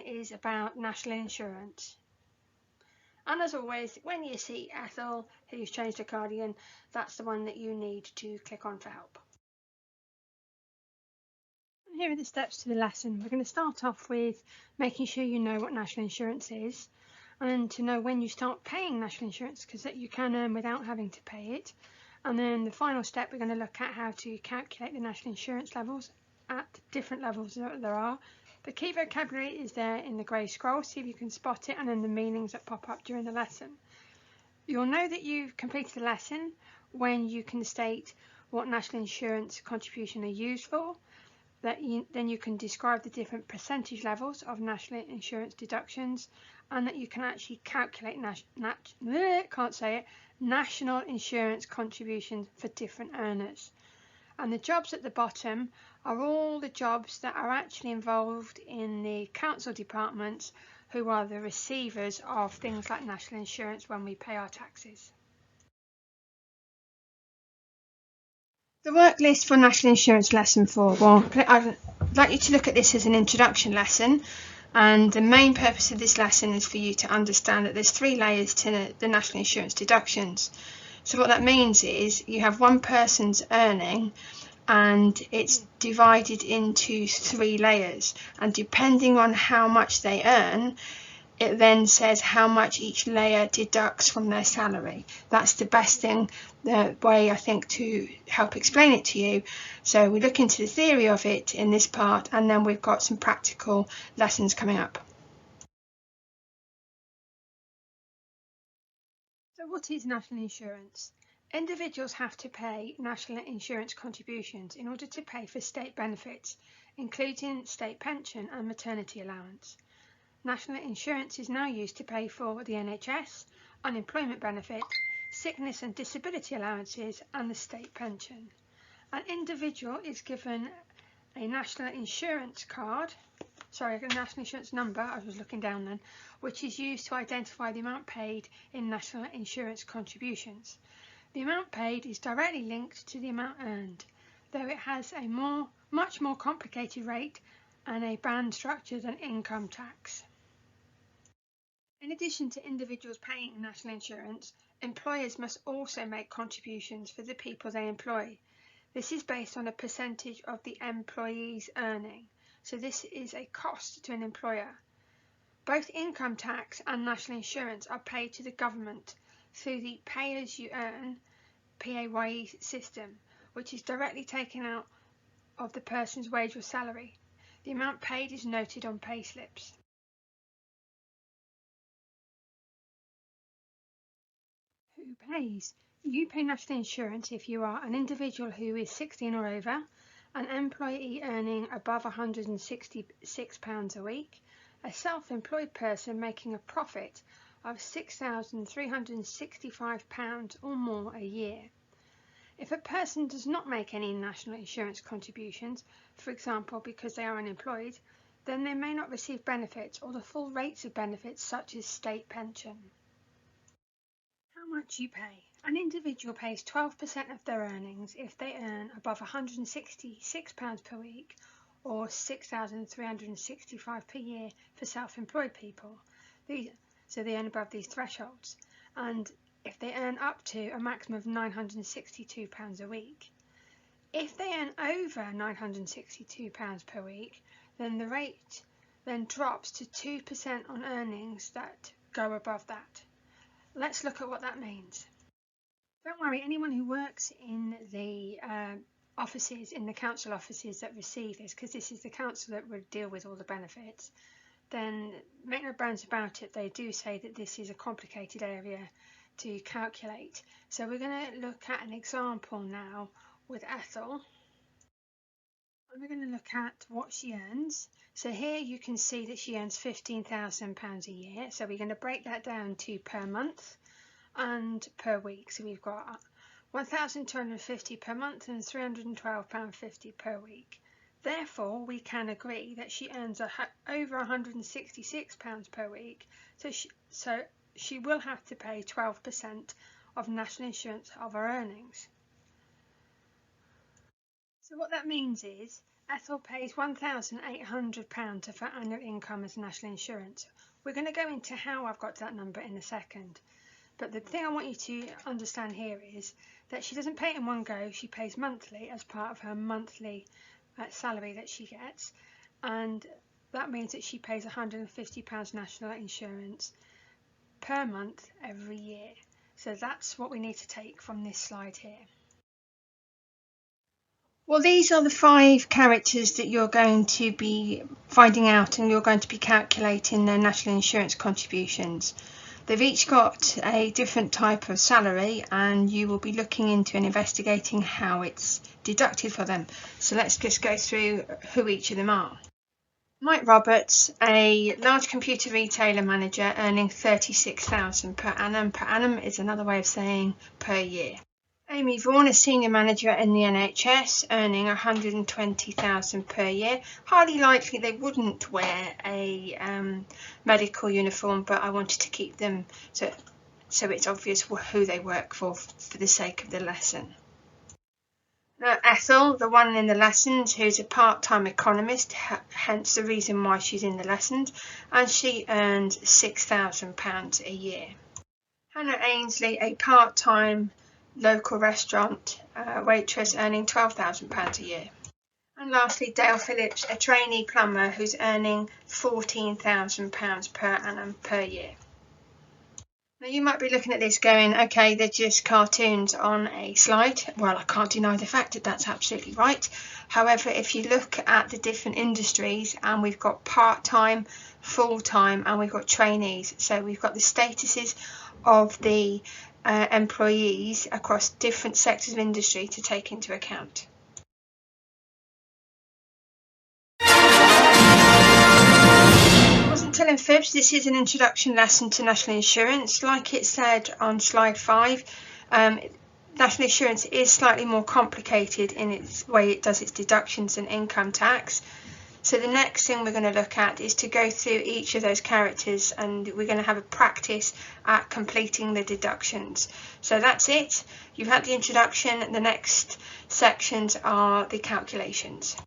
is about national insurance. And as always, when you see Ethel, who's changed her cardigan, that's the one that you need to click on for help. And here are the steps to the lesson. We're going to start off with making sure you know what national insurance is, and to know when you start paying national insurance, because that you can earn without having to pay it. And then the final step, we're going to look at how to calculate the national insurance levels at different levels that there are. The key vocabulary is there in the grey scroll, see if you can spot it, and then the meanings that pop up during the lesson. You'll know that you've completed the lesson when you can state what national insurance contribution are used for. Then you can describe the different percentage levels of national insurance deductions, and that you can actually calculate national insurance contributions for different earners. And the jobs at the bottom are all the jobs that are actually involved in the council departments, who are the receivers of things like national insurance when we pay our taxes. The work list for National Insurance Lesson 4. Well, I'd like you to look at this as an introduction lesson, and the main purpose of this lesson is for you to understand that there's 3 layers to the national insurance deductions. So what that means is you have one person's earning, and it's divided into 3 layers, and depending on how much they earn, it then says how much each layer deducts from their salary. That's the best thing, the way I think to help explain it to you. So we look into the theory of it in this part, and then we've got some practical lessons coming up. So what is national insurance? Individuals have to pay national insurance contributions in order to pay for state benefits, including state pension and maternity allowance. National insurance is now used to pay for the NHS, unemployment benefit, sickness and disability allowances, and the state pension. An individual is given a national insurance card, a national insurance number, I was looking down then, which is used to identify the amount paid in national insurance contributions. The amount paid is directly linked to the amount earned, though it has a much more complicated rate and a band structure than income tax. In addition to individuals paying national insurance, employers must also make contributions for the people they employ. This is based on a percentage of the employee's earning, so this is a cost to an employer. Both income tax and national insurance are paid to the government through the pay-as-you-earn PAYE system, which is directly taken out of the person's wage or salary. The amount paid is noted on pay slips. Who pays? You pay national insurance if you are an individual who is 16 or over, an employee earning above £166 a week, a self-employed person making a profit of £6,365 or more a year. If a person does not make any national insurance contributions, for example because they are unemployed, then they may not receive benefits or the full rates of benefits such as state pension. How much you pay? An individual pays 12% of their earnings if they earn above £166 per week or £6,365 per year for self-employed people. So they earn above these thresholds, and if they earn up to a maximum of £962 a week. If they earn over £962 per week, then the rate then drops to 2% on earnings that go above that. Let's look at what that means. Don't worry, anyone who works in the offices, in the council offices that receive this, because this is the council that would deal with all the benefits, then make no bones about it, they do say that this is a complicated area to calculate. So we're going to look at an example now with Ethel, and we're going to look at what she earns. So here you can see that she earns £15,000 a year, so we're going to break that down to per month and per week. So we've got £1,250 per month and £312.50 per week. Therefore, we can agree that she earns over £166 per week, so she will have to pay 12% of national insurance of her earnings. So what that means is Ethel pays £1,800 of her annual income as national insurance. We're going to go into how I've got to that number in a second. But the thing I want you to understand here is that she doesn't pay it in one go, she pays monthly as part of her monthly salary that she gets, and that means that she pays £150 national insurance per month every year. So that's what we need to take from this slide here. Well, these are the 5 characters that you're going to be finding out, and you're going to be calculating their national insurance contributions. They've each got a different type of salary, and you will be looking into and investigating how it's deducted for them. So let's just go through who each of them are. Mike Roberts, a large computer retailer manager, earning £36,000 per annum. Per annum is another way of saying per year. Amy Vaughan, a senior manager in the NHS, earning £120,000 per year. Highly likely they wouldn't wear a medical uniform, but I wanted to keep them so it's obvious who they work for the sake of the lesson. Now Ethel, the one in the lessons, who's a part-time economist, hence the reason why she's in the lessons, and she earns £6,000 a year. Hannah Ainsley, a part-time local restaurant waitress, earning £12,000 a year. And lastly, Dale Phillips, a trainee plumber who's earning £14,000 per annum per year. Now you might be looking at this going, okay, they're just cartoons on a slide. Well, I can't deny the fact that that's absolutely right. However, if you look at the different industries, and we've got part-time, full-time, and we've got trainees, so we've got the statuses of the employees across different sectors of industry to take into account. I wasn't telling fibs, this is an introduction lesson to national insurance. Like it said on slide 5, national insurance is slightly more complicated in its way it does its deductions and income tax. So the next thing we're going to look at is to go through each of those characters, and we're going to have a practice at completing the deductions. So that's it. You've had the introduction. The next sections are the calculations.